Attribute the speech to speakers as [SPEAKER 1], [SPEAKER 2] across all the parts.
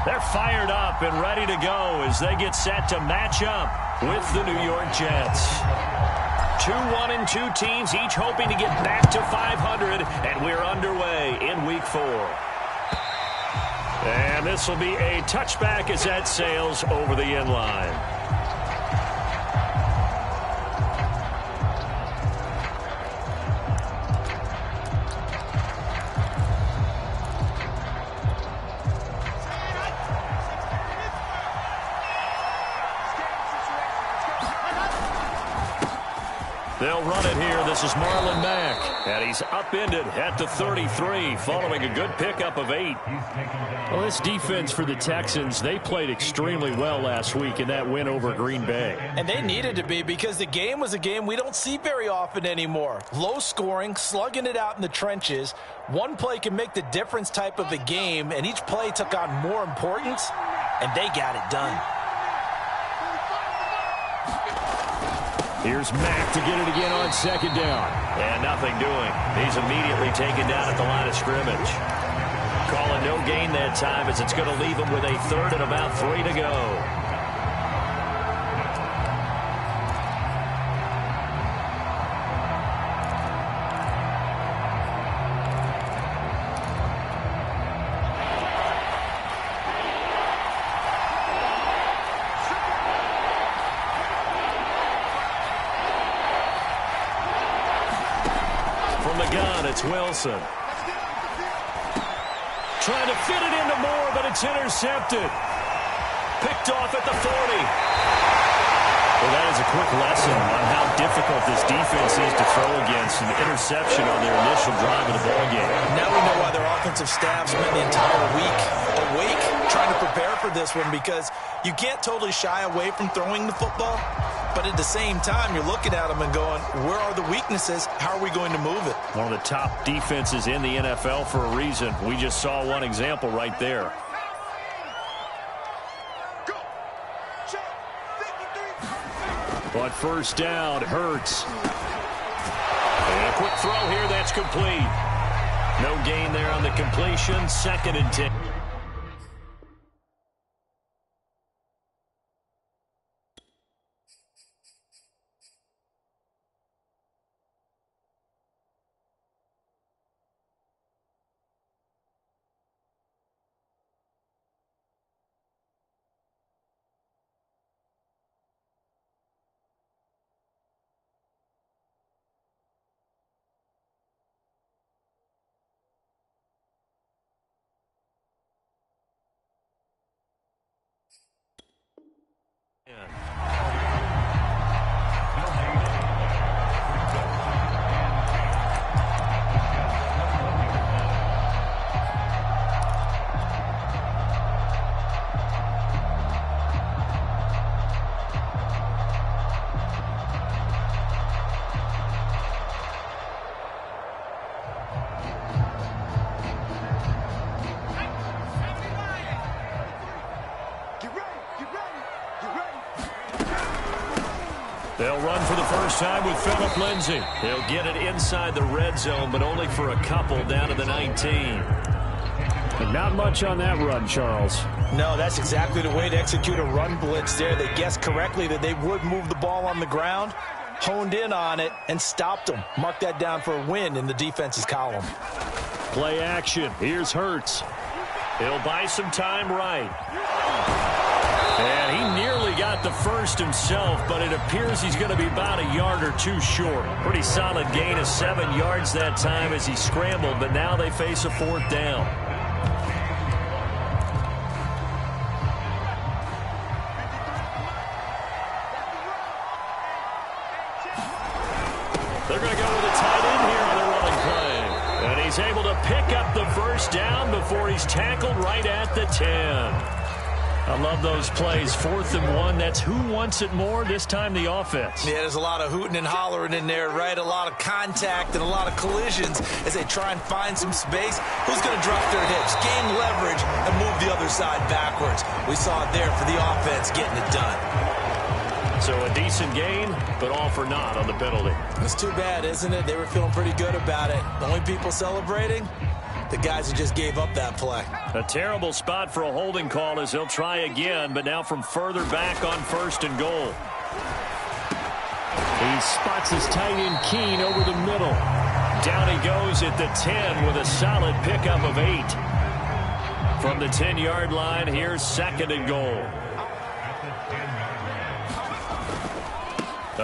[SPEAKER 1] They're fired up and ready to go as they get set to match up with the New York Jets. 2-1-2 teams, each hoping to get back to 500, and we're underway in Week 4. And this will be a touchback as that sails over the end line. They'll run it here. This is Marlon Mack. And he's upended at the 33 following a good pickup of 8.
[SPEAKER 2] Well, this defense for the Texans, they played extremely well last week in that win over Green Bay.
[SPEAKER 3] And they needed to be because the game was a game we don't see very often anymore. Low scoring, slugging it out in the trenches. One play can make the difference type of a game, and each play took on more importance, and they got it done.
[SPEAKER 2] Here's Mack to get it again on second down.
[SPEAKER 1] And nothing doing. He's immediately taken down at the line of scrimmage. Calling no gain that time as it's going to leave him with a third and about 3 to go. It's Wilson. Trying to fit it into Moore, but it's intercepted. Picked off at the 40.
[SPEAKER 2] Well, that is a quick lesson on how difficult this defense is to throw against. An interception on their initial drive of the ballgame.
[SPEAKER 3] Now we know why their offensive staff spent the entire week awake trying to prepare for this one, because you can't totally shy away from throwing the football. But at the same time, you're looking at them and going, where are the weaknesses? How are we going to move it?
[SPEAKER 1] One of the top defenses in the NFL for a reason. We just saw one example right there.
[SPEAKER 2] But first down, Hurts.
[SPEAKER 1] And a quick throw here, that's complete. No gain there on the completion. 2nd and 10. They'll run for the first time with Phillip Lindsay. He'll get it inside the red zone, but only for a couple down to the 19.
[SPEAKER 2] And not much on that run, Charles.
[SPEAKER 3] No, that's exactly the way to execute a run blitz there. They guessed correctly that they would move the ball on the ground, honed in on it, and stopped them. Mark that down for a win in the defense's column.
[SPEAKER 2] Play action. Here's Hurts.
[SPEAKER 1] He'll buy some time right. And he nearly got the first himself, but it appears he's going to be about a yard or two short. Pretty solid gain of 7 yards that time as he scrambled, but now they face a 4th down. They're going to go with a tight end here on the running play. And he's able to pick up the first down before he's tackled right at the 10. I love those plays. 4th and 1. That's who wants it more, this time the offense.
[SPEAKER 3] Yeah, there's a lot of hooting and hollering in there, right? A lot of contact and a lot of collisions as they try and find some space. Who's going to drop their hips, gain leverage, and move the other side backwards? We saw it there for the offense getting it done.
[SPEAKER 1] So a decent gain, but all for naught on the penalty.
[SPEAKER 3] It's too bad, isn't it? They were feeling pretty good about it. The only people celebrating, the guys who just gave up that play.
[SPEAKER 1] A terrible spot for a holding call as he'll try again, but now from further back on 1st and goal.
[SPEAKER 2] He spots his tight end Keene over the middle.
[SPEAKER 1] Down he goes at the 10 with a solid pickup of 8. From the 10-yard line, here's 2nd and goal.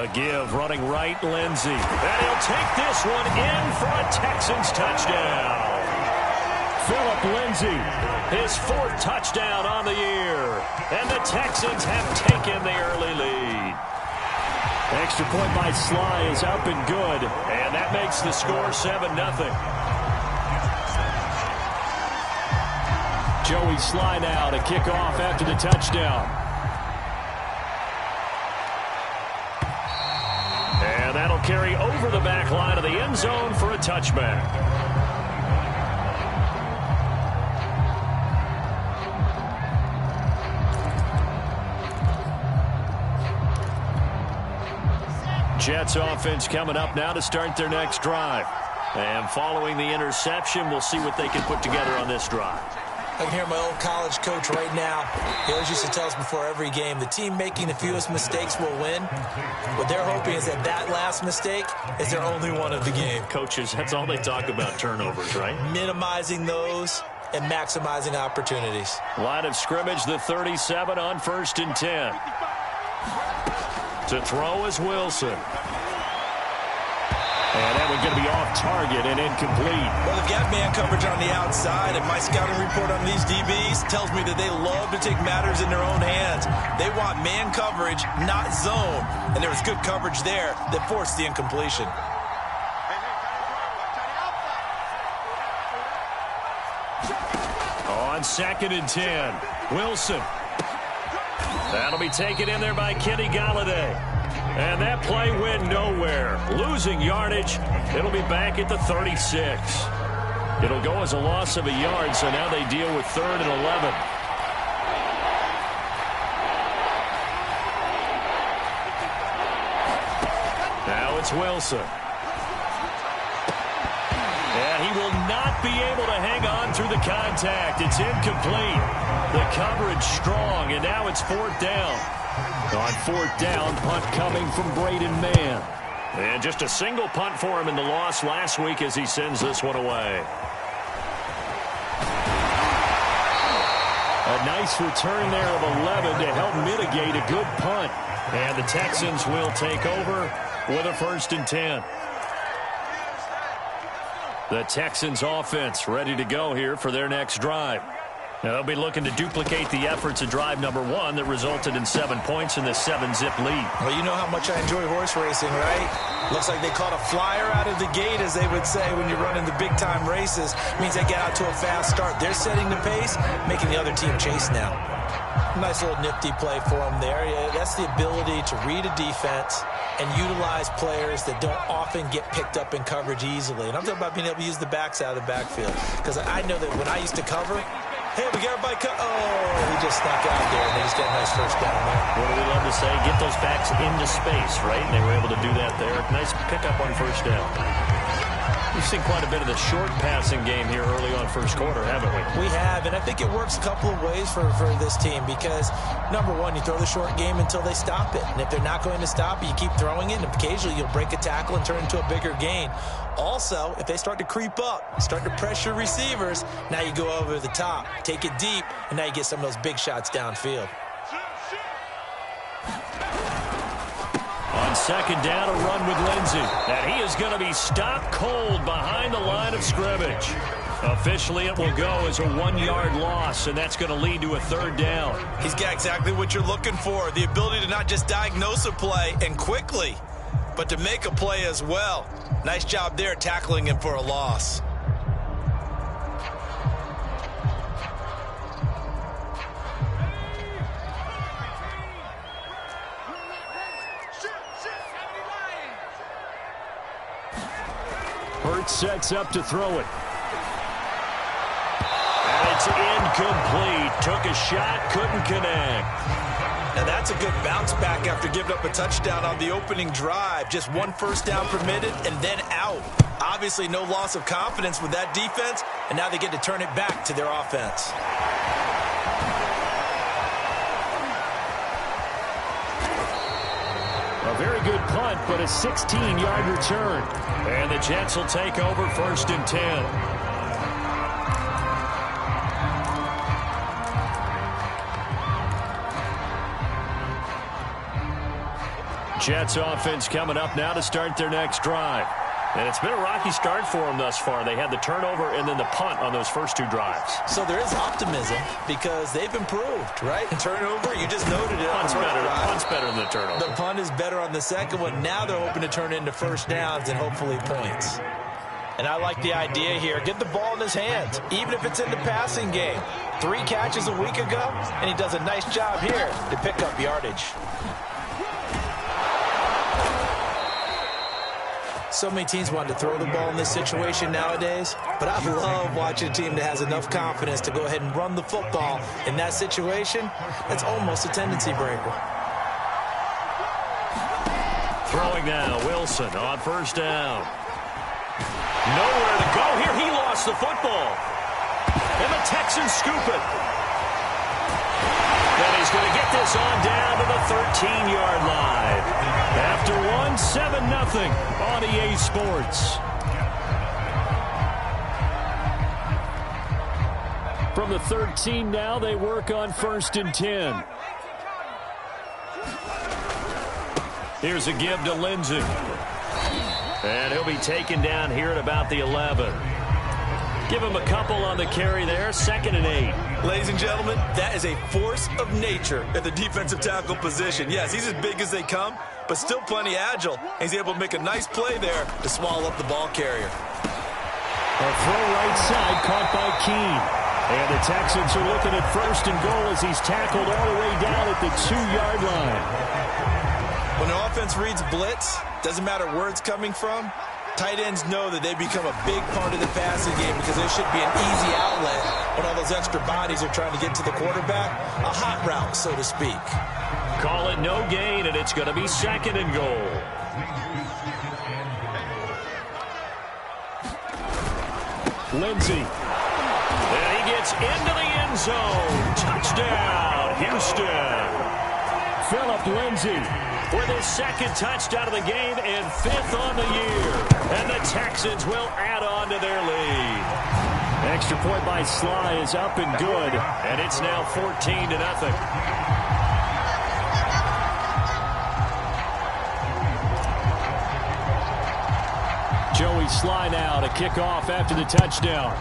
[SPEAKER 1] A give, running right, Lindsey. And he'll take this one in for a Texans touchdown. Phillip Lindsey, his 4th touchdown on the year. And the Texans have taken the early lead.
[SPEAKER 2] Extra point by Sly is up and good.
[SPEAKER 1] And that makes the score 7-0.
[SPEAKER 2] Joey Sly now to kick off after the touchdown.
[SPEAKER 1] And that'll carry over the back line of the end zone for a touchback. Jets offense coming up now to start their next drive. And following the interception, we'll see what they can put together on this drive.
[SPEAKER 3] I can hear my old college coach right now. He always used to tell us before every game, the team making the fewest mistakes will win. What they're hoping is that that last mistake is their only one of the game.
[SPEAKER 1] Coaches, that's all they talk about, turnovers, right?
[SPEAKER 3] Minimizing those and maximizing opportunities.
[SPEAKER 1] Line of scrimmage, the 37 on 1st and 10. To throw is Wilson. And that one's going to be off target and incomplete.
[SPEAKER 3] Well, they've got man coverage on the outside, and my scouting report on these DBs tells me that they love to take matters in their own hands. They want man coverage, not zone. And there was good coverage there that forced the incompletion.
[SPEAKER 1] On 2nd and 10, Wilson. That'll be taken in there by Kenny Golladay. And that play went nowhere. Losing yardage. It'll be back at the 36. It'll go as a loss of a yard, so now they deal with 3rd and 11. Now it's Wilson. And he will not be able to hang on through the contact. It's incomplete. The coverage strong, and now it's 4th down. On 4th down, punt coming from Braden Mann. And just a single punt for him in the loss last week as he sends this one away.
[SPEAKER 2] A nice return there of 11 to help mitigate a good punt.
[SPEAKER 1] And the Texans will take over with a 1st and 10. The Texans offense ready to go here for their next drive. Now they'll be looking to duplicate the efforts of drive number 1 that resulted in 7 points in the 7-zip lead.
[SPEAKER 3] Well, you know how much I enjoy horse racing, right? Looks like they caught a flyer out of the gate, as they would say when you're running the big-time races. Means they get out to a fast start. They're setting the pace, making the other team chase now. Nice little nifty play for them there. Yeah, that's the ability to read a defense and utilize players that don't often get picked up in coverage easily. And I'm talking about being able to use the backs out of the backfield. Because I know that when I used to cover, hey, we got everybody cut. Oh, he just snuck out there, and they just got a nice 1st down there.
[SPEAKER 1] What do we love to say? Get those backs into space, right? And they were able to do that there. Nice pickup on 1st down. We've seen quite a bit of the short passing game here early on 1st quarter, haven't we?
[SPEAKER 3] We have, and I think it works a couple of ways for this team because, number one, you throw the short game until they stop it. And if they're not going to stop it, you keep throwing it, and occasionally you'll break a tackle and turn it into a bigger gain. Also, if they start to creep up, start to pressure receivers, now you go over the top, take it deep, and now you get some of those big shots downfield.
[SPEAKER 1] On 2nd down, a run with Lindsey. And he is going to be stopped cold behind the line of scrimmage. Officially, it will go as a 1-yard loss, and that's going to lead to a 3rd down.
[SPEAKER 3] He's got exactly what you're looking for, the ability to not just diagnose a play and quickly, but to make a play as well. Nice job there tackling him for a loss.
[SPEAKER 2] Hurts sets up to throw it.
[SPEAKER 1] And it's incomplete. Took a shot, couldn't connect.
[SPEAKER 3] Now that's a good bounce back after giving up a touchdown on the opening drive. Just 1 1st down permitted and then out. Obviously, no loss of confidence with that defense, and now they get to turn it back to their offense.
[SPEAKER 1] A very good punt, but a 16-yard return. And the Jets will take over 1st and 10. Jets offense coming up now to start their next drive. And it's been a rocky start for them thus far. They had the turnover and then the punt on those first 2 drives.
[SPEAKER 3] So there is optimism because they've improved, right? Turnover, you just noted it.
[SPEAKER 1] Punt's better than the turnover.
[SPEAKER 3] The punt is better on the second one. Now they're hoping to turn into first downs and hopefully points. And I like the idea here. Get the ball in his hands, even if it's in the passing game. 3 catches a week ago, and he does a nice job here to pick up yardage. So many teams want to throw the ball in this situation nowadays, but I love watching a team that has enough confidence to go ahead and run the football in that situation. That's almost a tendency breaker.
[SPEAKER 1] Throwing now, Wilson on 1st down. Nowhere to go here. He lost the football. And the Texans scoop it. And he's going to get this on down to the 13-yard line. After 7-0 on EA Sports. From the 13 now, they work on 1st and 10. Here's a give to Lindsey. And he'll be taken down here at about the 11. Give him a couple on the carry there, 2nd and 8.
[SPEAKER 3] Ladies and gentlemen, that is a force of nature at the defensive tackle position. Yes, he's as big as they come, but still plenty agile. He's able to make a nice play there to swallow up the ball carrier.
[SPEAKER 1] A throw right side caught by Keene. And the Texans are looking at 1st and goal as he's tackled all the way down at the 2-yard line.
[SPEAKER 3] When an offense reads blitz, doesn't matter where it's coming from, tight ends know that they become a big part of the passing game because there should be an easy outlet when all those extra bodies are trying to get to the quarterback. A hot route, so to speak.
[SPEAKER 1] Call it no gain, and it's going to be 2nd and goal. Lindsey. And he gets into the end zone. Touchdown, Houston. Phillip Lindsey with his 2nd touchdown of the game and 5th on the year. And the Texans will add on to their lead. Extra point by Sly is up and good, and it's now 14-0. Joey Sly now to kick off after the touchdown.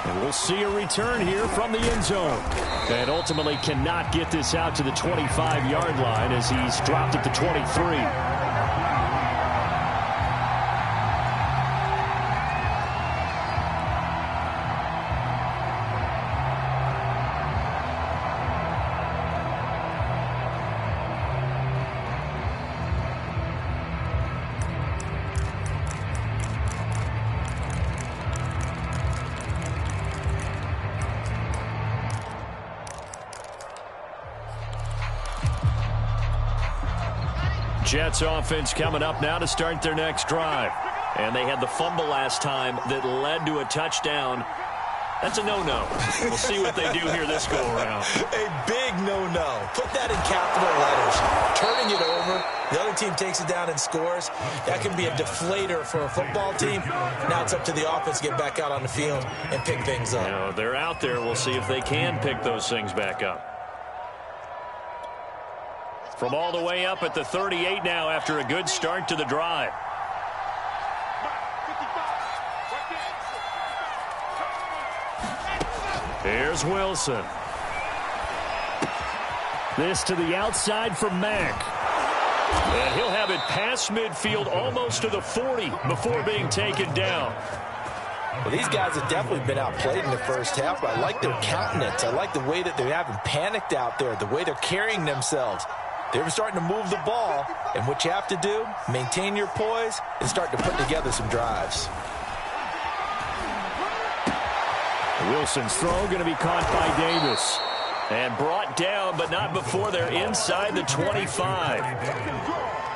[SPEAKER 1] And we'll see a return here from the end zone. And ultimately cannot get this out to the 25-yard line as he's dropped at the 23. Jets offense coming up now to start their next drive. And they had the fumble last time that led to a touchdown. That's a no-no. We'll see what they do here this go-around.
[SPEAKER 3] A big no-no. Put that in capital letters. Turning it over, the other team takes it down and scores. That can be a deflator for a football team. Now it's up to the offense to get back out on the field and pick things up.
[SPEAKER 1] You know, they're out there. We'll see if they can pick those things back up. From all the way up at the 38 now after a good start to the drive. Here's Wilson. This to the outside for Mack. And he'll have it past midfield almost to the 40 before being taken down.
[SPEAKER 3] Well, these guys have definitely been outplayed in the first half, but I like their countenance. I like the way that they haven't panicked out there, the way they're carrying themselves. They're starting to move the ball, and what you have to do, maintain your poise and start to put together some drives.
[SPEAKER 1] Wilson's throw going to be caught by Davis. And brought down, but not before they're inside the 25.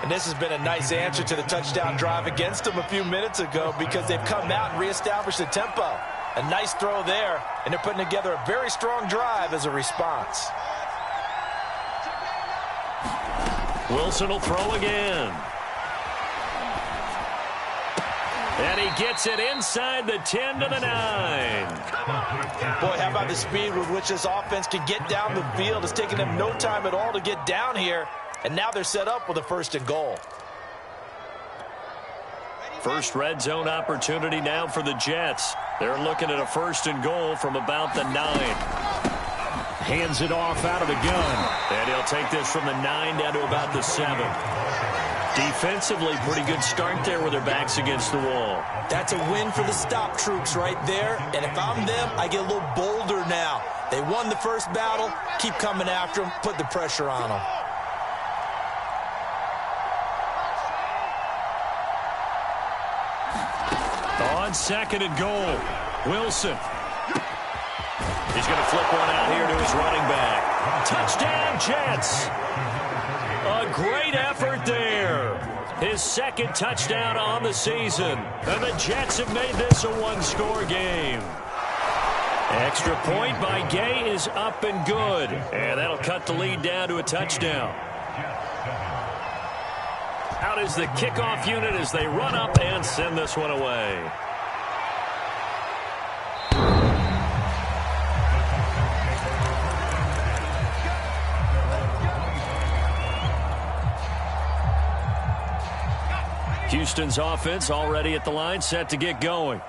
[SPEAKER 3] And this has been a nice answer to the touchdown drive against them a few minutes ago because they've come out and reestablished the tempo. A nice throw there, and they're putting together a very strong drive as a response.
[SPEAKER 1] Wilson will throw again. And he gets it inside the 10 to the 9.
[SPEAKER 3] Boy, how about the speed with which this offense can get down the field? It's taken them no time at all to get down here, and now they're set up with a 1st and goal.
[SPEAKER 1] First red zone opportunity now for the Jets. They're looking at a 1st and goal from about the 9. Hands it off out of the gun. And he'll take this from the 9 down to about the 7. Defensively, pretty good start there with their backs against the wall.
[SPEAKER 3] That's a win for the stop troops right there. And if I'm them, I get a little bolder now. They won the first battle. Keep coming after them. Put the pressure on them.
[SPEAKER 1] On 2nd and goal, Wilson. He's going to flip one out here to his running back. Touchdown, Jets. A great effort there. His 2nd touchdown on the season. And the Jets have made this a one-score game. Extra point by Gay is up and good. And that'll cut the lead down to a touchdown. Out is the kickoff unit as they run up and send this one away. Houston's offense already at the line, set to get going.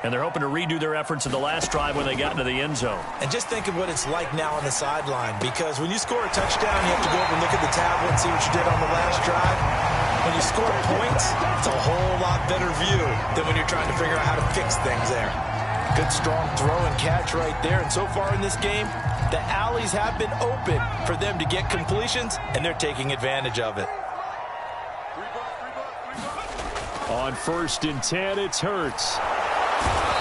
[SPEAKER 1] And they're hoping to redo their efforts in the last drive when they got into the end zone.
[SPEAKER 3] And just think of what it's like now on the sideline, because when you score a touchdown, you have to go over and look at the tablet and see what you did on the last drive. When you score points, it's a whole lot better view than when you're trying to figure out how to fix things there. Good, strong throw and catch right there. And so far in this game, the alleys have been open for them to get completions, and they're taking advantage of it.
[SPEAKER 1] On 1st and 10, it's Hurts.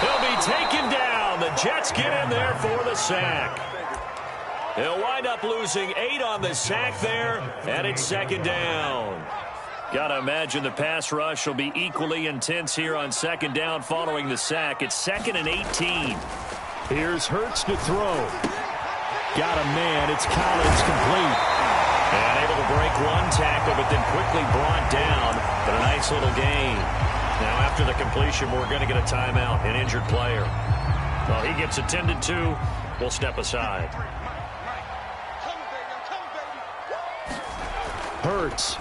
[SPEAKER 1] He'll be taken down. The Jets get in there for the sack. He'll wind up losing 8 on the sack there, and it's 2nd down. Gotta imagine the pass rush will be equally intense here on 2nd down following the sack. It's 2nd and 18. Here's Hurts to throw. Got a man. It's Collins complete. And able to break one tackle, but then quickly brought down. But a nice little gain. Now after the completion, we're going to get a timeout, an injured player. Well, he gets attended to. We'll step aside. Hurts.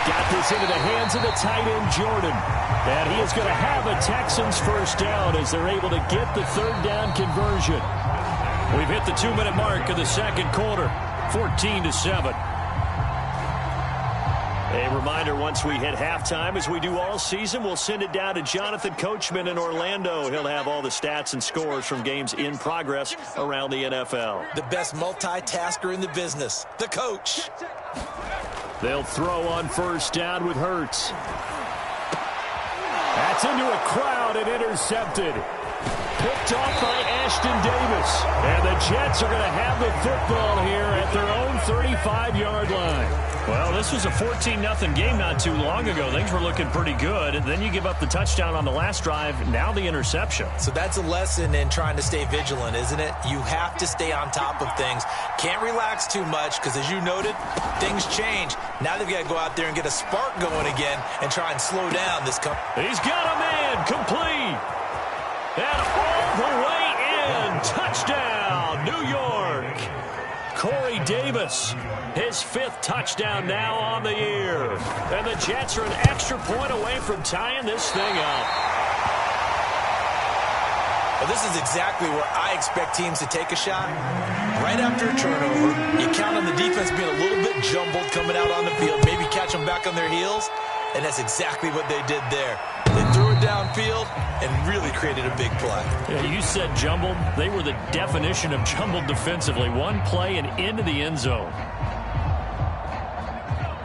[SPEAKER 1] Got this into the hands of the tight end, Jordan. And he is going to have a Texans 1st down as they're able to get the 3rd down conversion. We've hit the 2-minute mark of the 2nd quarter, 14-7. A reminder, once we hit halftime, as we do all season, we'll send it down to Jonathan Coachman in Orlando. He'll have all the stats and scores from games in progress around the NFL.
[SPEAKER 3] The best multitasker in the business, the coach.
[SPEAKER 1] They'll throw on 1st down with Hurts. That's into a crowd and intercepted. Picked off by Ashton Davis. And the Jets are going to have the football here at their own 35-yard line. Well, this was a 14-0 game not too long ago. Things were looking pretty good. And then you give up the touchdown on the last drive. Now the interception.
[SPEAKER 3] So that's a lesson in trying to stay vigilant, isn't it? You have to stay on top of things. Can't relax too much because, as you noted, things change. Now they've got to go out there and get a spark going again and try and slow down this company.
[SPEAKER 1] He's got a man complete. And all the way in. Touchdown, New York. Corey Davis, his 5th touchdown now on the year. And the Jets are an extra point away from tying this thing up.
[SPEAKER 3] Well, this is exactly where I expect teams to take a shot. Right after a turnover, you count on the defense being a little bit jumbled coming out on the field, maybe catch them back on their heels, and that's exactly what they did there. They threw it downfield and really created a big play.
[SPEAKER 1] Yeah, you said jumbled. They were the definition of jumbled defensively. One play and into the end zone.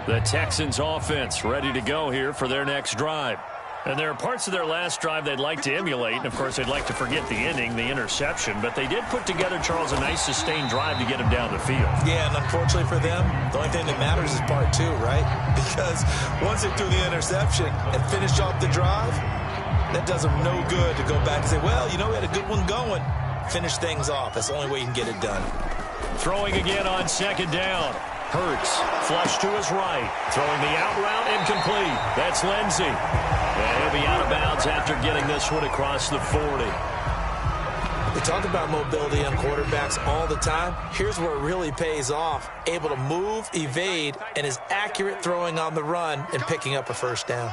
[SPEAKER 1] The Texans offense ready to go here for their next drive. And there are parts of their last drive they'd like to emulate. And, of course, they'd like to forget the ending, the interception. But they did put together, Charles, a nice sustained drive to get him down the field.
[SPEAKER 3] Yeah, and unfortunately for them, the only thing that matters is part two, right? Because once they threw the interception and finished off the drive, that does them no good to go back and say, well, you know, we had a good one going. Finish things off. That's the only way you can get it done.
[SPEAKER 1] Throwing again on second down. Hurts, flush to his right. Throwing the out route, incomplete. That's Lindsey. And he'll be out of bounds after getting this one across the 40.
[SPEAKER 3] We talk about mobility on quarterbacks all the time. Here's where it really pays off. Able to move, evade, and is accurate throwing on the run and picking up a first down.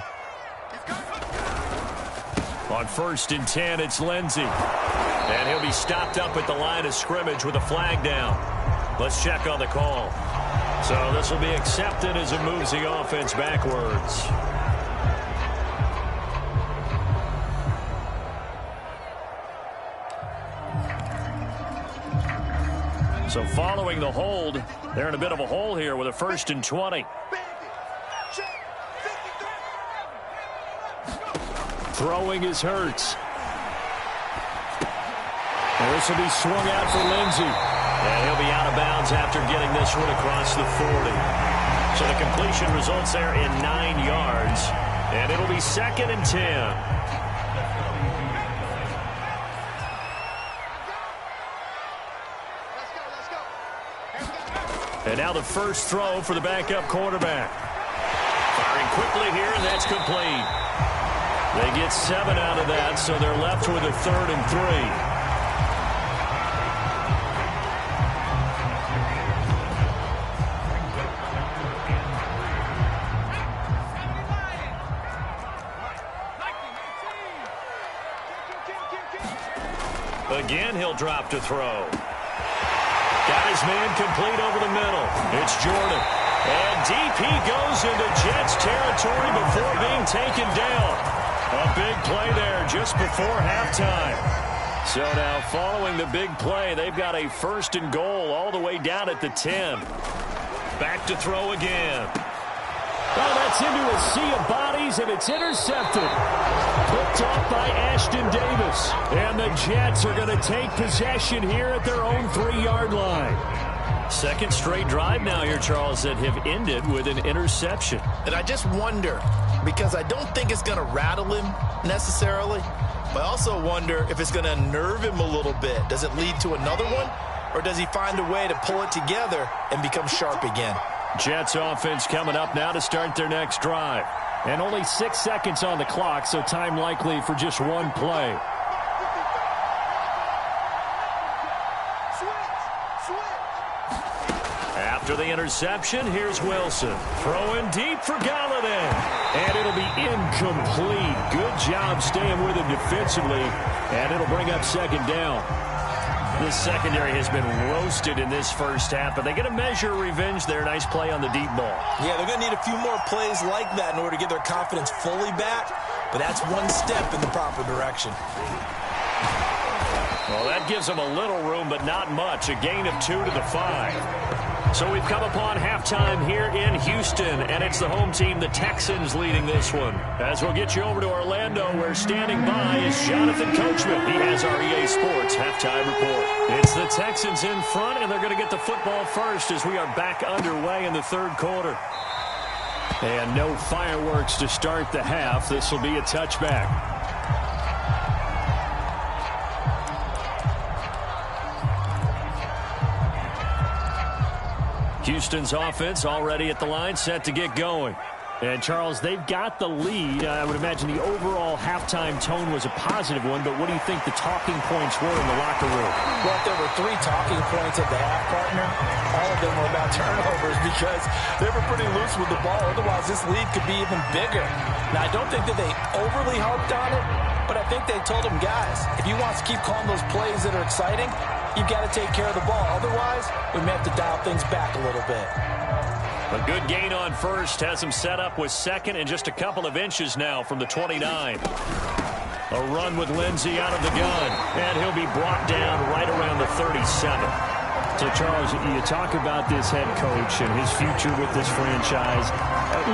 [SPEAKER 1] On 1st and 10, it's Lindsey. And he'll be stopped up at the line of scrimmage with a flag down. Let's check on the call. So this will be accepted as it moves the offense backwards. So following the hold, they're in a bit of a hole here with a 1st and 20. Throwing is Hurts. And this will be swung out for Lindsey. And he'll be out of bounds after getting this one across the 40. So the completion results there in 9 yards. And it'll be 2nd and 10. And now the first throw for the backup quarterback. Firing quickly here, and that's complete. They get 7 out of that, so they're left with a 3rd and 3. Again, he'll drop to throw. Got his man complete over the middle. It's Jordan. And deep he goes into Jets territory before being taken down. A big play there just before halftime. So now following the big play, they've got a 1st and goal all the way down at the 10. Back to throw again. Oh, that's into a sea of bodies, and it's intercepted. Picked off by Ashton Davis. And the Jets are going to take possession here at their own 3-yard line. 2nd straight drive now here, Charles, that have ended with an interception.
[SPEAKER 3] And I just wonder, because I don't think it's going to rattle him necessarily, but I also wonder if it's going to unnerve him a little bit. Does it lead to another one, or does he find a way to pull it together and become sharp again?
[SPEAKER 1] Jets offense coming up now to start their next drive. And only 6 seconds on the clock, so time likely for just one play. After the interception, here's Wilson. Throwing deep for Galladay. And it'll be incomplete. Good job staying with him defensively. And it'll bring up 2nd down. This secondary has been roasted in this first half, but they get a measure of revenge there. Nice play on the deep ball.
[SPEAKER 3] Yeah, they're going to need a few more plays like that in order to get their confidence fully back, but that's one step in the proper direction.
[SPEAKER 1] Well, that gives them a little room, but not much. A gain of 2 to the 5. So we've come upon halftime here in Houston, and it's the home team, the Texans, leading this one. As we'll get you over to Orlando, where standing by is Jonathan Coachman. He has our EA Sports halftime report. It's the Texans in front, and they're going to get the football first as we are back underway in the 3rd quarter. And no fireworks to start the half. This will be a touchback. Houston's offense already at the line, set to get going. And, Charles, they've got the lead. I would imagine the overall halftime tone was a positive one, but what do you think the talking points were in the locker room?
[SPEAKER 3] Well, if there were 3 talking points at the half, partner, all of them were about turnovers because they were pretty loose with the ball. Otherwise, this lead could be even bigger. Now, I don't think that they overly harped on it, but I think they told them, guys, if you want to keep calling those plays that are exciting, you've got to take care of the ball. Otherwise, we may have to dial things back a little bit.
[SPEAKER 1] A good gain on first has him set up with 2nd and just a couple of inches now from the 29. A run with Lindsey out of the gun, and he'll be brought down right around the 37. So, Charles, you talk about this head coach and his future with this franchise.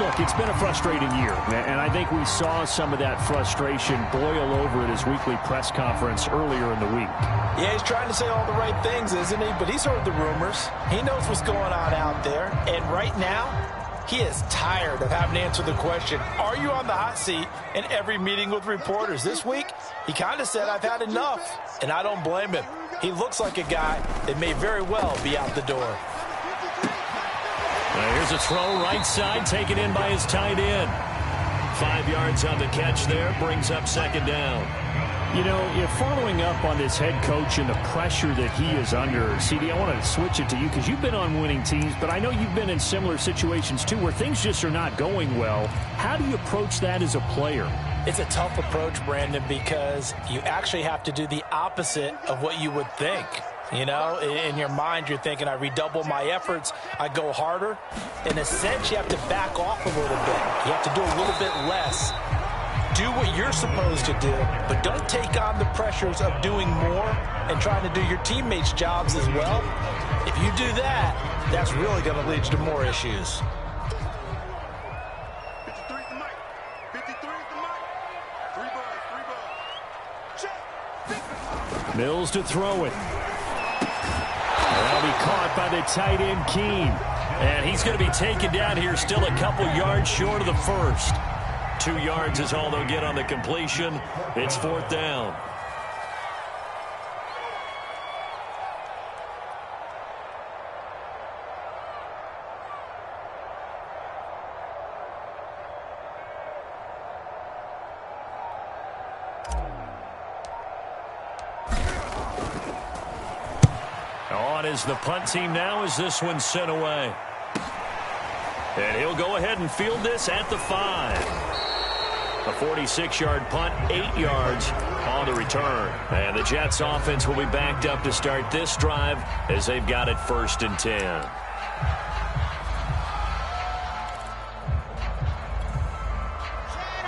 [SPEAKER 1] Look, it's been a frustrating year, and I think we saw some of that frustration boil over at his weekly press conference earlier in the week.
[SPEAKER 3] Yeah, he's trying to say all the right things, isn't he? But he's heard the rumors. He knows what's going on out there. And right now, he is tired of having to answer the question, are you on the hot seat, in every meeting with reporters. This week, he kind of said, I've had enough, and I don't blame him. He looks like a guy that may very well be out the door.
[SPEAKER 1] Here's a throw right side, taken in by his tight end. 5 yards on the catch there, brings up second down. You know, you're following up on this head coach and the pressure that he is under. CD, I want to switch it to you because you've been on winning teams, but I know you've been in similar situations too where things just are not going well. How do you approach that as a player?
[SPEAKER 3] It's a tough approach, Brandon, because you actually have to do the opposite of what you would think. You know, in your mind, you're thinking, I redouble my efforts, I go harder. In a sense, you have to back off a little bit. You have to do a little bit less. Do what you're supposed to do, but don't take on the pressures of doing more and trying to do your teammates' jobs as well. If you do that, that's really going to lead to more issues.
[SPEAKER 1] Mills to throw it. That'll be caught by the tight end, Keene. And he's going to be taken down here, still a couple yards short of the first. 2 yards is all they'll get on the completion. It's fourth down. On is the punt team now as this one's sent away. And he'll go ahead and field this at the 5. A 46-yard punt, 8 yards on the return. And the Jets offense will be backed up to start this drive as they've got it 1st and 10.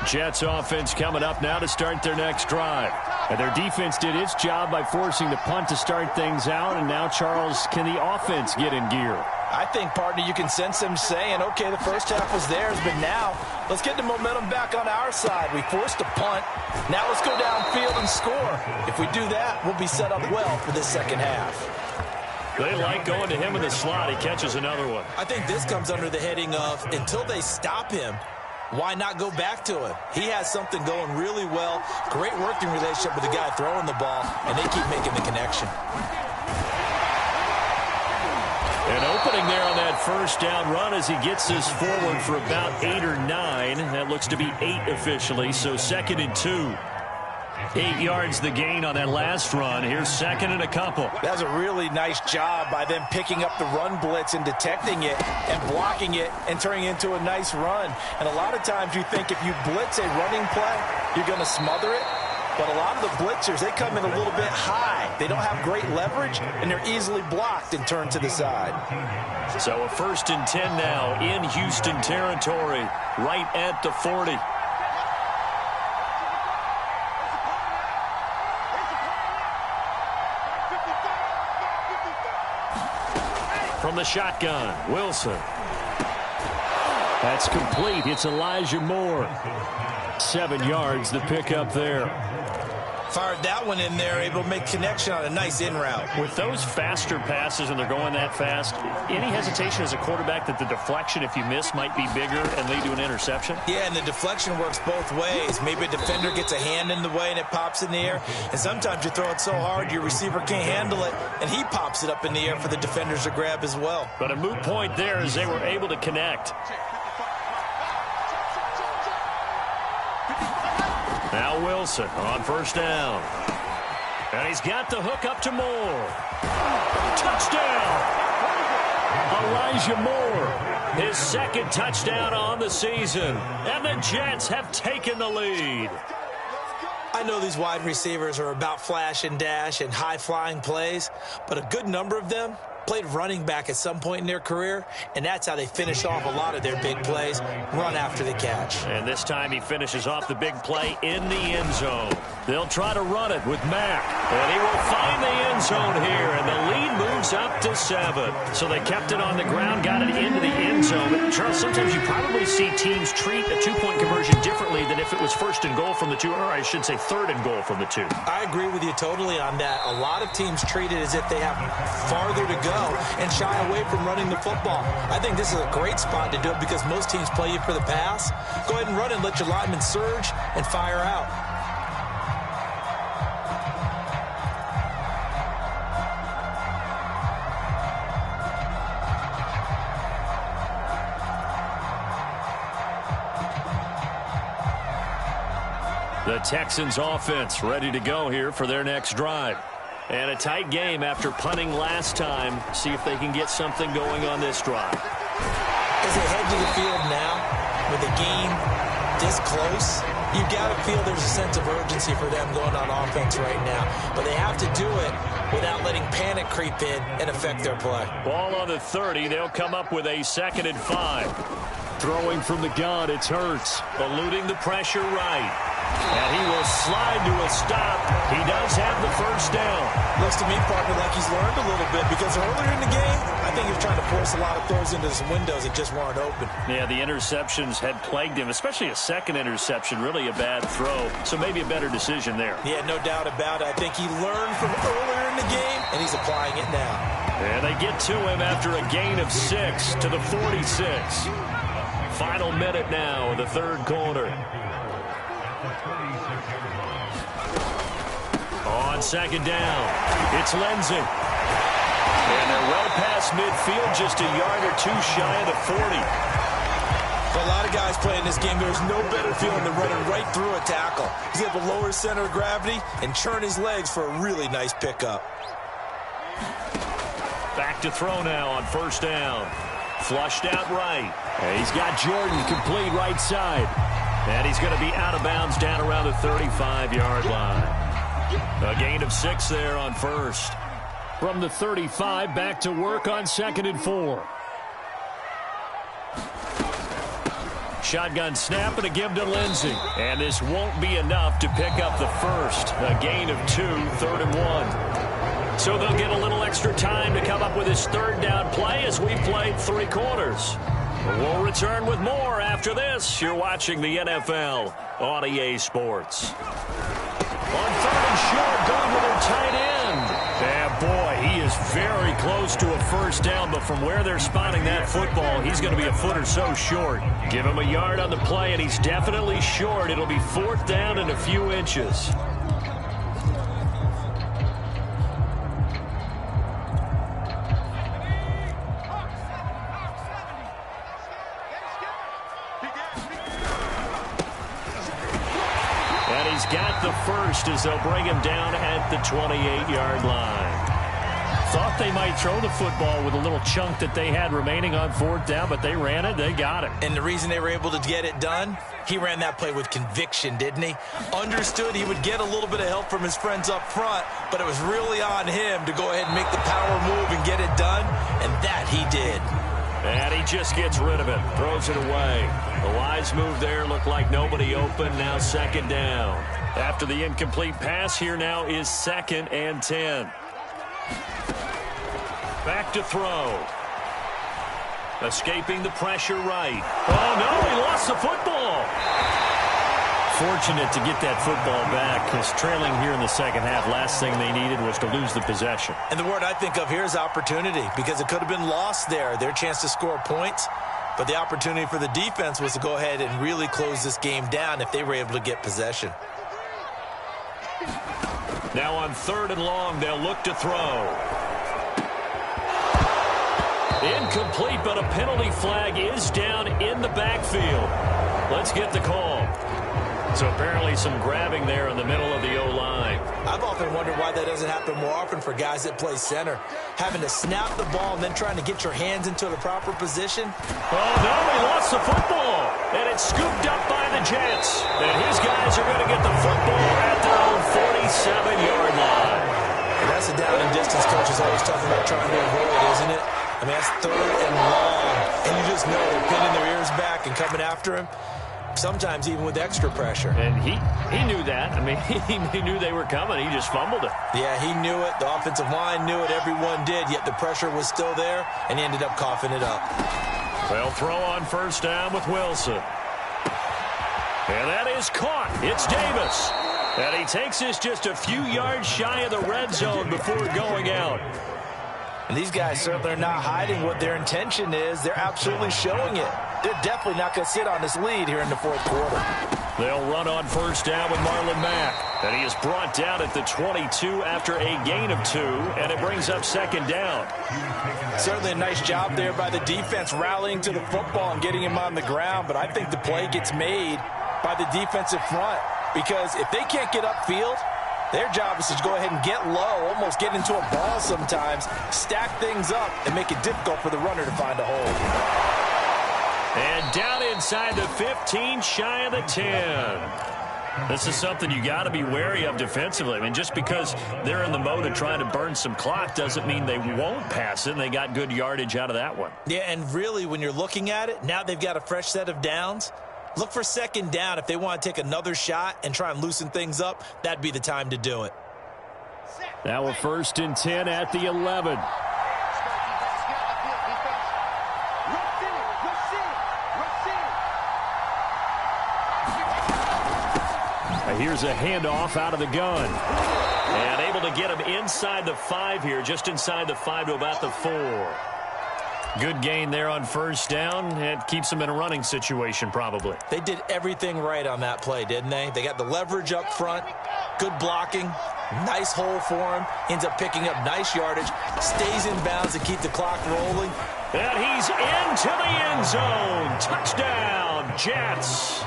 [SPEAKER 1] Jets offense coming up now to start their next drive. And their defense did its job by forcing the punt to start things out. And now, Charles, can the offense get in gear?
[SPEAKER 3] I think, partner, you can sense them saying, okay, the first half was theirs, but now let's get the momentum back on our side. We forced a punt. Now let's go downfield and score. If we do that, we'll be set up well for this second half.
[SPEAKER 1] They like going to him in the slot. He catches another one.
[SPEAKER 3] I think this comes under the heading of, until they stop him, why not go back to him? He has something going really well. Great working relationship with the guy throwing the ball, and they keep making the connection.
[SPEAKER 1] An opening there on that first down run as he gets this forward for about 8 or 9. That looks to be 8 officially, so 2nd and 2. 8 yards the gain on that last run. Here's 2nd and a couple.
[SPEAKER 3] That's a really nice job by them picking up the run blitz and detecting it and blocking it and turning it into a nice run. And a lot of times you think if you blitz a running play, you're going to smother it. But a lot of the blitzers, they come in a little bit high. They don't have great leverage, and they're easily blocked and turned to the side.
[SPEAKER 1] So a 1st and 10 now in Houston territory, right at the 40. From the shotgun, Wilson. That's complete. It's Elijah Moore. 7 yards, the pickup there.
[SPEAKER 3] Fired that one in there, able to make connection on a nice in route.
[SPEAKER 1] With those faster passes and they're going that fast, any hesitation as a quarterback that the deflection, if you miss, might be bigger and lead to an interception?
[SPEAKER 3] Yeah, and the deflection works both ways. Maybe a defender gets a hand in the way and it pops in the air. And sometimes you throw it so hard your receiver can't handle it, and he pops it up in the air for the defenders to grab as well.
[SPEAKER 1] But a moot point there as they were able to connect. Now Wilson on 1st down. And he's got the hook up to Moore. Touchdown! Elijah Moore, his 2nd touchdown on the season. And the Jets have taken the lead.
[SPEAKER 3] I know these wide receivers are about flash and dash and high-flying plays, but a good number of them played running back at some point in their career, and that's how they finish off a lot of their big plays, run after the catch.
[SPEAKER 1] And this time he finishes off the big play in the end zone. They'll try to run it with Mack. And he will find the end zone here. And the lead moves up to 7. So they kept it on the ground, got it into the end zone. But, Charles, sometimes you probably see teams treat a two-point conversion differently than if it was first and goal from the 2, or I should say third and goal from the 2.
[SPEAKER 3] I agree with you totally on that. A lot of teams treat it as if they have farther to go and shy away from running the football. I think this is a great spot to do it because most teams play you for the pass. Go ahead and run it and let your linemen surge and fire out.
[SPEAKER 1] The Texans offense ready to go here for their next drive. And a tight game after punting last time. See if they can get something going on this drive.
[SPEAKER 3] As they head to the field now, with the game this close, you've got to feel there's a sense of urgency for them going on offense right now. But they have to do it without letting panic creep in and affect their play.
[SPEAKER 1] Ball on the 30. They'll come up with a 2nd and 5. Throwing from the gun, it's Hurts. Eluding the pressure right. And he will slide to a stop. He does have the first down.
[SPEAKER 3] Looks to me, partner, like he's learned a little bit because earlier in the game, I think he was trying to force a lot of throws into some windows that just weren't open.
[SPEAKER 1] Yeah, the interceptions had plagued him, especially a second interception, really a bad throw. So maybe a better decision there.
[SPEAKER 3] Yeah, no doubt about it. I think he learned from earlier in the game, and he's applying it now.
[SPEAKER 1] And they get to him after a gain of 6 to the 46. Final minute now of the third quarter. On 2nd down, it's Lindsey. And they're well past midfield, just a yard or 2 shy of the 40.
[SPEAKER 3] For a lot of guys playing this game, there's no better feeling than running right through a tackle. He's able to lower his center of gravity and churn his legs for a really nice pickup.
[SPEAKER 1] Back to throw now on 1st down. Flushed out right. And he's got Jordan complete right side. And he's going to be out of bounds down around the 35-yard line. A gain of 6 there on 1st. From the 35, back to work on 2nd and 4. Shotgun snap and a give to Lindsey. And this won't be enough to pick up the first. A gain of 2, 3rd and 1. So they'll get a little extra time to come up with his 3rd down play as we played 3 quarters. We'll return with more after this. You're watching the NFL on EA Sports. On 3rd and short, going with their tight end. Yeah, boy, he is very close to a first down, but from where they're spotting that football, he's going to be a foot or so short. Give him a yard on the play, and he's definitely short. It'll be 4th down and a few inches. Got the first as they'll bring him down at the 28-yard line. Thought they might throw the football with a little chunk that they had remaining on 4th down, but they ran it, they got it.
[SPEAKER 3] And the reason they were able to get it done, he ran that play with conviction, didn't he? Understood he would get a little bit of help from his friends up front, but it was really on him to go ahead and make the power move and get it done, and that he did.
[SPEAKER 1] And he just gets rid of it, throws it away. The wise move there, looked like nobody open, now 2nd down. After the incomplete pass, here now is 2nd and 10. Back to throw. Escaping the pressure right. Oh, no, he lost the football. Fortunate to get that football back because trailing here in the second half, last thing they needed was to lose the possession.
[SPEAKER 3] And the word I think of here is opportunity because it could have been lost there, their chance to score points. But the opportunity for the defense was to go ahead and really close this game down if they were able to get possession.
[SPEAKER 1] Now on 3rd and long, they'll look to throw. Incomplete, but a penalty flag is down in the backfield. Let's get the call. So apparently some grabbing there in the middle of the O-line.
[SPEAKER 3] I've often wondered why that doesn't happen more often for guys that play center. Having to snap the ball and then trying to get your hands into the proper position.
[SPEAKER 1] Oh, no, he lost the football. And it's scooped up by the Jets. And his guys are going to get the football at their own 47-yard line.
[SPEAKER 3] And that's the down and distance coach is always talking about trying to avoid, isn't it? I mean, that's 3rd and long. And you just know they're pinning their ears back and coming after him. sometimes even with extra pressure.
[SPEAKER 1] And he knew that. I mean, he knew they were coming. He just fumbled it.
[SPEAKER 3] Yeah, he knew it. The offensive line knew it. Everyone did, yet the pressure was still there, and he ended up coughing it up.
[SPEAKER 1] They'll throw on first down with Wilson. And that is caught. It's Davis. And he takes this just a few yards shy of the red zone before going out.
[SPEAKER 3] And these guys certainly are not hiding what their intention is. They're absolutely showing it. They're definitely not going to sit on this lead here in the fourth quarter.
[SPEAKER 1] They'll run on first down with Marlon Mack. And he is brought down at the 22 after a gain of 2. And it brings up second down.
[SPEAKER 3] Certainly a nice job there by the defense rallying to the football and getting him on the ground. But I think the play gets made by the defensive front. Because if they can't get upfield, their job is to go ahead and get low, almost get into a ball sometimes, stack things up, and make it difficult for the runner to find a hole.
[SPEAKER 1] And down inside the 15, shy of the 10. This is something you got to be wary of defensively. I mean, just because they're in the mode of trying to burn some clock doesn't mean they won't pass it. And they got good yardage out of that one.
[SPEAKER 3] Yeah, and really, when you're looking at it, now they've got a fresh set of downs. Look for second down. If they want to take another shot and try and loosen things up, that'd be the time to do it.
[SPEAKER 1] Now a 1st and 10 at the 11. Here's a handoff out of the gun. And able to get him inside the 5 here, just inside the 5 to about the 4. Good gain there on first down. It keeps them in a running situation probably.
[SPEAKER 3] They did everything right on that play, didn't they? They got the leverage up front, good blocking, nice hole for him, ends up picking up nice yardage, stays in bounds to keep the clock rolling.
[SPEAKER 1] And he's into the end zone. Touchdown, Jets.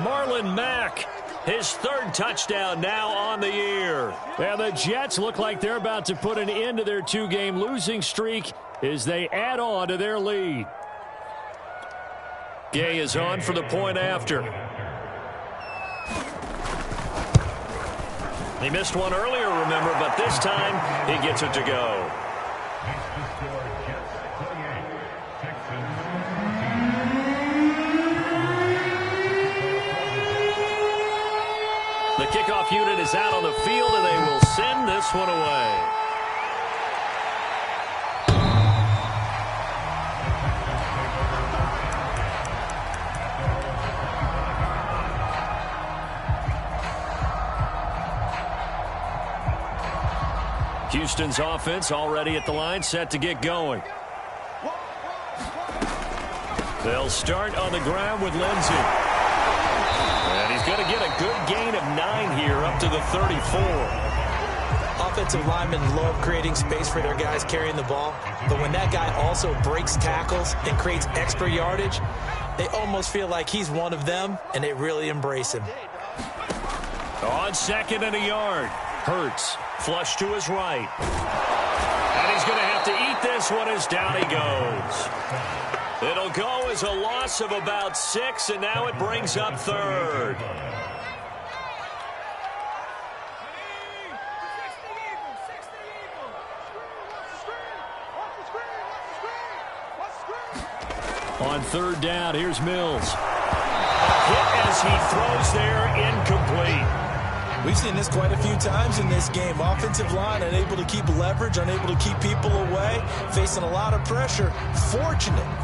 [SPEAKER 1] Marlon Mack. His 3rd touchdown now on the year. And the Jets look like they're about to put an end to their 2-game losing streak as they add on to their lead. Gay is on for the point after. He missed one earlier, remember, but this time he gets it to go. The kickoff unit is out on the field, and they will send this one away. Houston's offense already at the line, set to get going. They'll start on the ground with Lindsey. And he's going to get a good gain of 9 here up to the 34.
[SPEAKER 3] Offensive linemen love creating space for their guys carrying the ball, but when that guy also breaks tackles and creates extra yardage, they almost feel like he's one of them, and they really embrace him.
[SPEAKER 1] On 2nd and a yard, Hurts flush to his right. And he's going to have to eat this one as down he goes. It'll go as a loss of about 6, and now it brings up 3rd. On 3rd down, here's Mills. Hit as he throws there, incomplete.
[SPEAKER 3] We've seen this quite a few times in this game. Offensive line unable to keep leverage, unable to keep people away, facing a lot of pressure.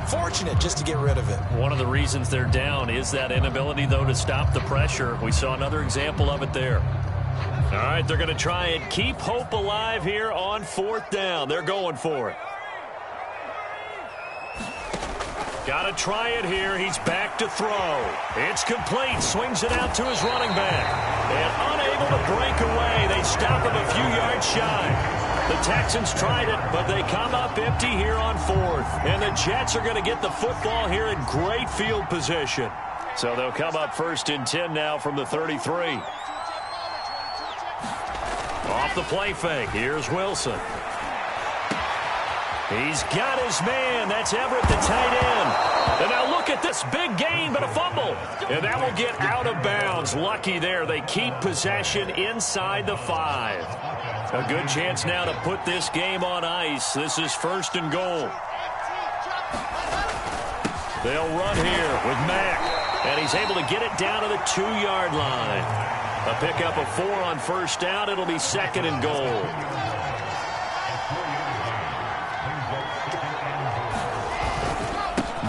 [SPEAKER 3] Fortunate just to get rid of it.
[SPEAKER 1] One of the reasons they're down is that inability, though, to stop the pressure. We saw another example of it there. All right, they're going to try and keep hope alive here on 4th down. They're going for it. Got to try it here. He's back to throw. It's complete. Swings it out to his running back. And unable to break away. They stop him a few yards shy. The Texans tried it, but they come up empty here on 4th. And the Jets are going to get the football here in great field position. So they'll come up 1st and 10 now from the 33. Off the play fake. Here's Wilson. He's got his man. That's Everett, the tight end. And now look at this big gain, but a fumble. And that will get out of bounds. Lucky there. They keep possession inside the 5. A good chance now to put this game on ice. This is 1st and goal. They'll run here with Mack. And he's able to get it down to the 2-yard line. A pickup of 4 on first down. It'll be 2nd and goal.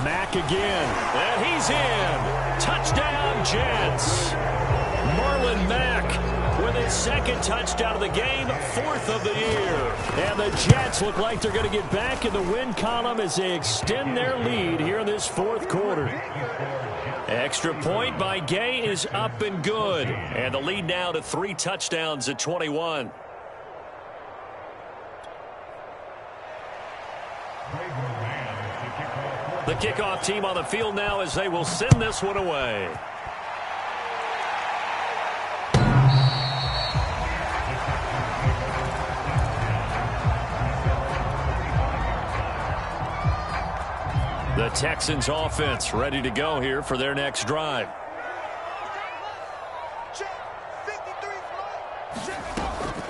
[SPEAKER 1] Mack again. And he's in. Touchdown, Jets. Marlon Mack with his 2nd touchdown of the game, 4th of the year. And the Jets look like they're going to get back in the win column as they extend their lead here in this 4th quarter. Extra point by Gay is up and good. And the lead now to 3 touchdowns at 21. The kickoff team on the field now as they will send this one away. The Texans offense ready to go here for their next drive.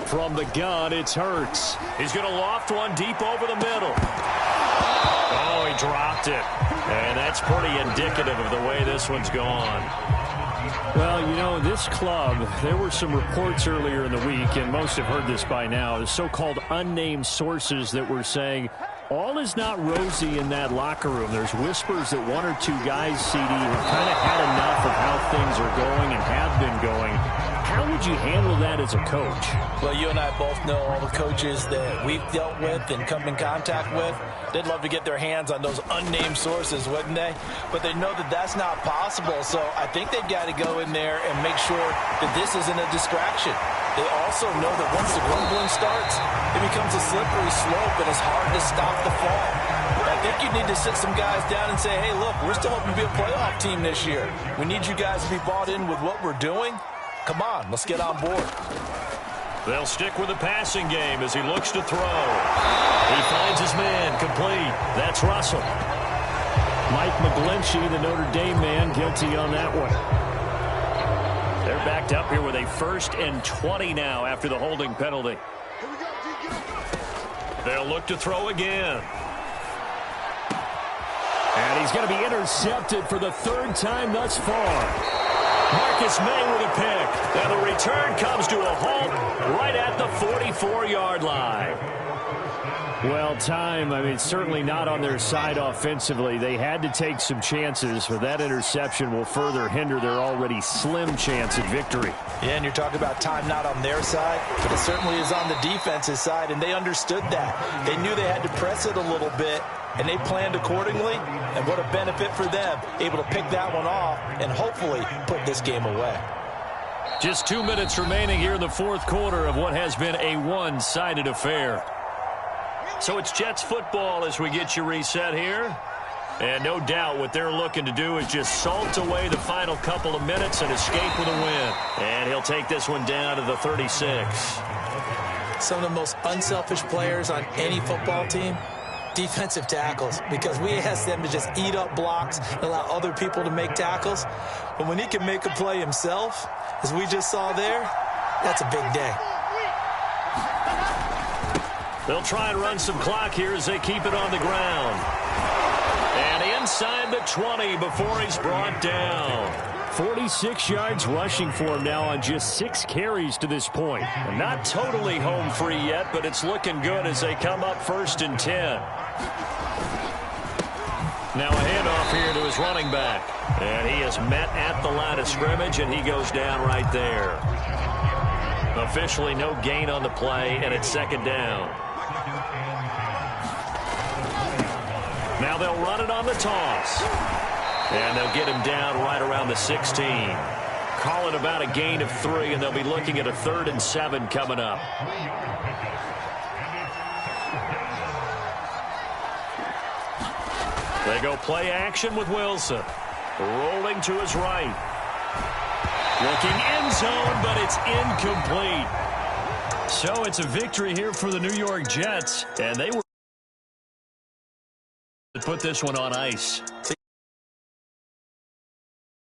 [SPEAKER 1] From the gun, it's Hurts. He's going to loft one deep over the middle. Oh, he dropped it. And that's pretty indicative of the way this one's gone. Well, you know, this club, there were some reports earlier in the week, and most have heard this by now, the so-called unnamed sources that were saying all is not rosy in that locker room. There's whispers that 1 or 2 guys, CD, have kind of had enough of how things are going and have been going. How would you handle that as a coach?
[SPEAKER 3] Well, you and I both know all the coaches that we've dealt with and come in contact with. They'd love to get their hands on those unnamed sources, wouldn't they? But they know that that's not possible, so I think they've got to go in there and make sure that this isn't a distraction. They also know that once the grumbling starts, it becomes a slippery slope and it's hard to stop the fall. I think you need to sit some guys down and say, hey, look, we're still hoping to be a playoff team this year. We need you guys to be bought in with what we're doing. Come on, let's get on board.
[SPEAKER 1] They'll stick with the passing game as he looks to throw. He finds his man complete. That's Russell. Mike McGlinchey, the Notre Dame man, guilty on that one. They're backed up here with a 1st and 20 now after the holding penalty. They'll look to throw again. And he's going to be intercepted for the 3rd time thus far. Marcus May with a pick. And the return comes to a halt right at the 44-yard line. Well, certainly not on their side offensively. They had to take some chances, but that interception will further hinder their already slim chance at victory.
[SPEAKER 3] Yeah, and you're talking about time not on their side, but it certainly is on the defense's side, and they understood that. They knew they had to press it a little bit, and they planned accordingly, and what a benefit for them, able to pick that one off and hopefully put this game away.
[SPEAKER 1] Just 2 minutes remaining here in the 4th quarter of what has been a one-sided affair. So it's Jets football as we get you reset here. And no doubt what they're looking to do is just salt away the final couple of minutes and escape with a win. And he'll take this one down to the 36.
[SPEAKER 3] Some of the most unselfish players on any football team, defensive tackles, because we ask them to just eat up blocks and allow other people to make tackles. But when he can make a play himself, as we just saw there, that's a big day.
[SPEAKER 1] They'll try and run some clock here as they keep it on the ground. And inside the 20 before he's brought down. 46 yards rushing for him now on just 6 carries to this point. And not totally home free yet, but it's looking good as they come up 1st and 10. Now a handoff here to his running back. And he is met at the line of scrimmage, and he goes down right there. Officially no gain on the play, and it's 2nd down. Now they'll run it on the toss. And they'll get him down right around the 16. Call it about a gain of 3, and they'll be looking at a 3rd and 7 coming up. They go play action with Wilson. Rolling to his right. Looking end zone, but it's incomplete. So it's a victory here for the New York Jets, and they were to put this one on ice.
[SPEAKER 3] So